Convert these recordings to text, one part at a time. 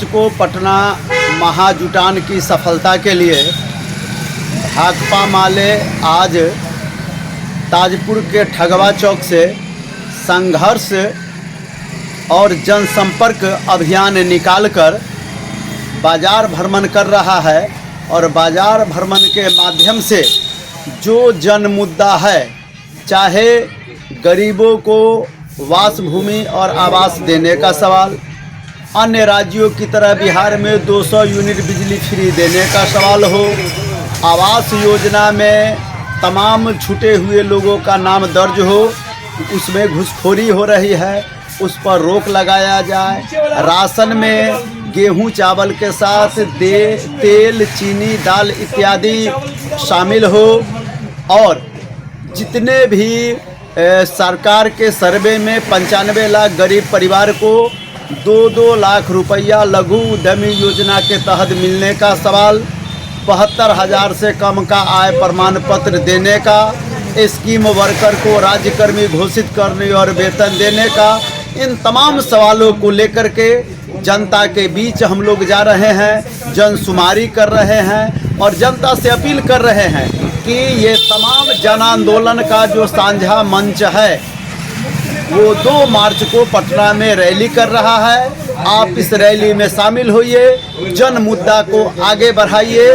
को पटना महाजुटान की सफलता के लिए भाकपा माले आज ताजपुर के ठगवा चौक से संघर्ष और जनसंपर्क अभियान निकालकर बाज़ार भ्रमण कर रहा है और बाज़ार भ्रमण के माध्यम से जो जन मुद्दा है, चाहे गरीबों को वासभूमि और आवास देने का सवाल, अन्य राज्यों की तरह बिहार में 200 यूनिट बिजली फ्री देने का सवाल हो, आवास योजना में तमाम छूटे हुए लोगों का नाम दर्ज हो, उसमें घूसखोरी हो रही है, उस पर रोक लगाया जाए, राशन में गेहूं चावल के साथ तेल चीनी दाल इत्यादि शामिल हो और जितने भी सरकार के सर्वे में 95 लाख गरीब परिवार को 2-2 लाख रुपया लघु उद्यमी योजना के तहत मिलने का सवाल, 72,000 से कम का आय प्रमाण पत्र देने का, स्कीम वर्कर को राज्यकर्मी घोषित करने और वेतन देने का, इन तमाम सवालों को लेकर के जनता के बीच हम लोग जा रहे हैं, जनसुमारी कर रहे हैं और जनता से अपील कर रहे हैं कि ये तमाम जन आंदोलन का जो साझा मंच है वो 2 मार्च को पटना में रैली कर रहा है। आप इस रैली में शामिल होइए, जन मुद्दा को आगे बढ़ाइए।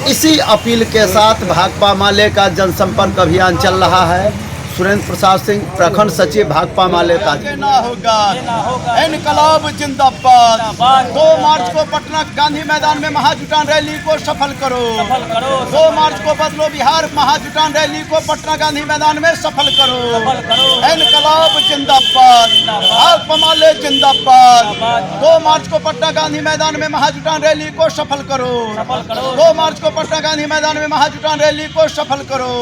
इसी अपील के साथ भाकपा माले का जनसंपर्क अभियान चल रहा है। सुरेंद्र प्रसाद सिंह, प्रखंड सचिव, भाकपा माले ताजपुर। ना होगा इनकलाब जिंदाबाद। 2 मार्च को पटना गांधी मैदान में महाजुटान रैली को सफल करो। 2 मार्च को बदलो बिहार महाजुटान रैली को पटना गांधी मैदान में सफल करो। इनकलाब जिंदाबाद, भाकपा माले जिंदाबाद। 2 मार्च को पटना गांधी मैदान में महाजुटान रैली को सफल करो। 2 मार्च को पटना गांधी मैदान में महाजुटान रैली को सफल करो।